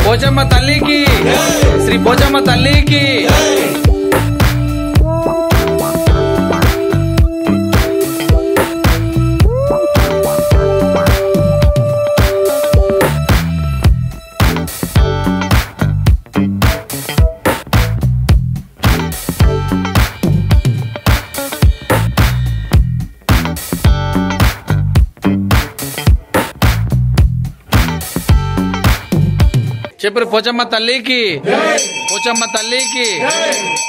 పోచమ్మ తల్లికి, శ్రీ పోచమ్మ తల్లికి. చెప్పరు పోచమ్మ తల్లికి, పోచమ్మ తల్లికి,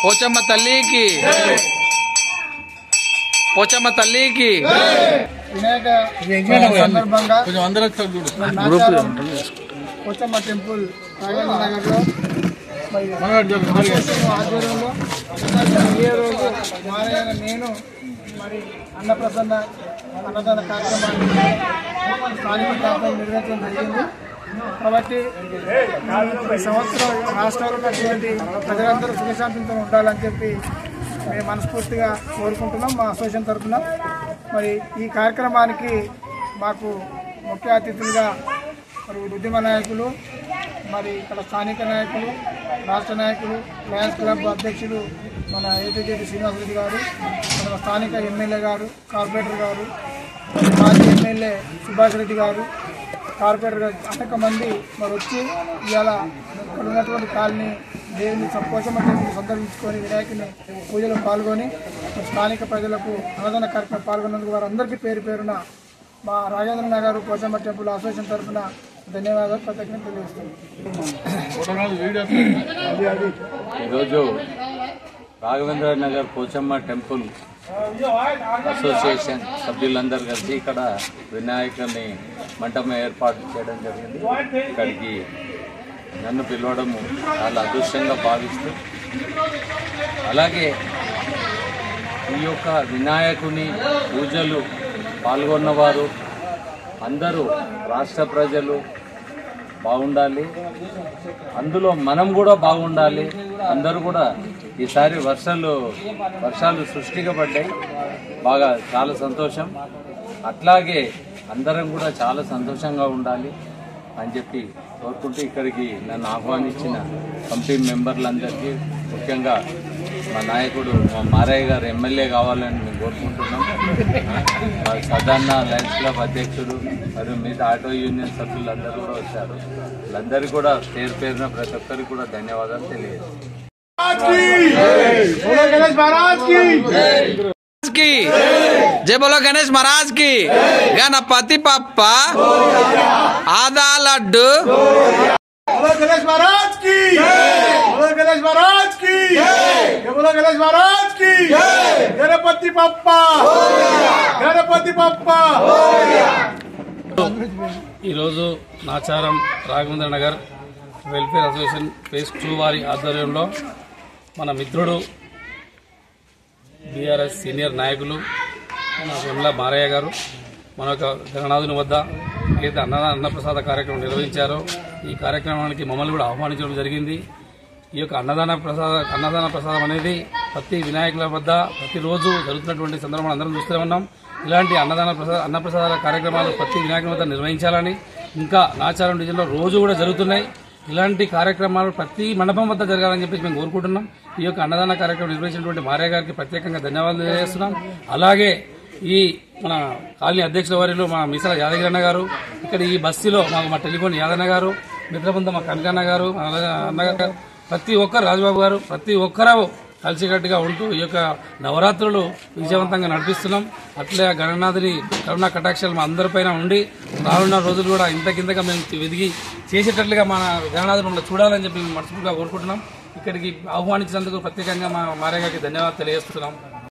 పోచమ్మ తల్లికి, పోచమ్మ తల్లికి. వినాయక సందర్భంగా పోచమ్మ టెంపుల్ రాజేంద్ర నగర్లో ఆధ్వర్యంలో ఏ రోజు మారైన నేను మరి అన్నప్రసన్న అన్నదాన కార్యక్రమాన్ని స్థానిక ప్రాంతంలో నిర్వహించడం జరిగింది. కాబట్టి ఈ సంవత్సరం రాష్ట్రంలో ఉన్నటువంటి ప్రజలందరూ సుఖశాంతితో ఉండాలని చెప్పి మేము మనస్ఫూర్తిగా కోరుకుంటున్నాం. మా అసోసియేషన్ తరఫున మరి ఈ కార్యక్రమానికి మాకు ముఖ్య అతిథులుగా మరి ఉద్యమ నాయకులు, మరి ఇక్కడ స్థానిక నాయకులు, రాష్ట్ర నాయకులు, లయన్స్ క్లబ్ అధ్యక్షులు మన ఏపీజేపీ శ్రీనివాసరెడ్డి గారు, మన స్థానిక ఎమ్మెల్యే గారు, కార్పొరేటర్ గారు, మాజీ ఎమ్మెల్యే సుభాష్ రెడ్డి గారు, కార్పొరేటర్ గారు అనేక మంది మరి వచ్చి ఇవాళ ఇక్కడ ఉన్నటువంటి కాలనీ దేవుని పోచమ్మ టెంపుల్ సందర్శించుకొని వినాయకుని పూజలో పాల్గొని స్థానిక ప్రజలకు అన్నదాన కార్యక్రమం పాల్గొన్నందుకు వారందరికీ పేరు పేరున మా రాజేంద్ర నగర్ పోచమ్మ టెంపుల్ అసోసియేషన్ తరఫున ధన్యవాదాలు కృతజ్ఞతలు తెలియజేస్తున్నాను. ఈరోజు రాఘవేంద్ర నగర్ పోచమ్మ టెంపుల్ అసోసియేషన్ సభ్యులందరూ కలిసి ఇక్కడ వినాయకుని మంటపం ఏర్పాటు చేయడం జరిగింది. ఇక్కడికి నన్ను పిలవడము చాలా అదృష్టంగా భావిస్తూ, అలాగే ఈ యొక్క వినాయకుని పూజలు పాల్గొన్నవారు అందరూ రాష్ట్ర ప్రజలు బాగుండాలి, అందులో మనం కూడా బాగుండాలి. అందరూ కూడా ఈసారి వర్షాలు సృష్టిగా పడ్డాయి, బాగా చాలా సంతోషం. అట్లాగే అందరం కూడా చాలా సంతోషంగా ఉండాలి అని చెప్పి కోరుకుంటూ ఇక్కడికి నన్ను ఆహ్వానించిన కమిటీ మెంబర్లందరికీ, ముఖ్యంగా మా నాయకుడు మా మారయ్య గారు ఎమ్మెల్యే కావాలని మేము కోరుకుంటున్నాం. సాధారణ లయన్స్ క్లబ్ అధ్యక్షుడు మరియు మిగతా ఆటో యూనియన్ సభ్యులందరూ కూడా వచ్చారు. వాళ్ళందరికీ కూడా పేరు పేరున ప్రతి ఒక్కరికి కూడా ధన్యవాదాలు తెలియజేస్తాం. जय बोलो गणेश महाराज की। गणपति पप्पा आधा लड्डू। बोलो गणेश महाराज की, बोलो गणेश महाराज की, बोलो गणेश महाराज की, गणपति पप्पा, गणपति पप्पा। ఈరోజు Nacharam Raghavendra Nagar welfare association phase 2 వారి ఆధ్వర్యంలో మన మిత్రుడు బీఆర్ఎస్ సీనియర్ నాయకులు మన వెమ్ల మారయ్య గారు మన యొక్క గణనాథుని వద్ద ఏదైతే అన్నప్రసాద కార్యక్రమం నిర్వహించారో ఈ కార్యక్రమానికి మమ్మల్ని కూడా ఆహ్వానించడం జరిగింది. ఈ యొక్క అన్నదాన ప్రసాదం అనేది ప్రతి వినాయకుల వద్ద ప్రతిరోజు జరుగుతున్నటువంటి సందర్భం అందరం చూస్తూనే ఉన్నాం. ఇలాంటి అన్నప్రసాద కార్యక్రమాలు ప్రతి వినాయకుల వద్ద నిర్వహించాలని, ఇంకా నాచారం డివిజన్లో రోజు కూడా జరుగుతున్నాయి. ఇలాంటి కార్యక్రమాలు ప్రతి మండపం వద్ద జరగాలని చెప్పేసి మేము కోరుకుంటున్నాం. ఈ యొక్క అన్నదాన కార్యక్రమం నిర్వహించినటువంటి మారయ్య గారికి ప్రత్యేకంగా ధన్యవాదాలు తెలియజేస్తున్నాం. అలాగే ఈ మన కాలనీ అధ్యక్షుల వారిలో మా మిసాల యాదగిరి అన్న గారు, ఇక్కడ ఈ బస్తీలో మా టెలిఫోన్ యాదన్న గారు, మిత్రబృందం మా కనకన్న గారు, అన్నగారు, ప్రతి ఒక్కరు రాజబాబు గారు, ప్రతి ఒక్కరు కలిసికట్టుగా ఉంటూ ఈ యొక్క నవరాత్రులు విజయవంతంగా నడిపిస్తున్నాం. అట్లే గణనాథుని కరుణా కటాక్షాలు మా అందరిపైన ఉండి రానున్న రోజులు కూడా ఇంతకింతగా మేము వెదిగి చేసేటట్లుగా మన గణనాథుని మమ్మల్ని చూడాలని చెప్పి మనస్ఫూర్తిగా కోరుకుంటున్నాం. ఇక్కడికి ఆహ్వానించినందుకు ప్రత్యేకంగా మా మారయ్య గారికి ధన్యవాదాలు తెలియజేస్తున్నాం.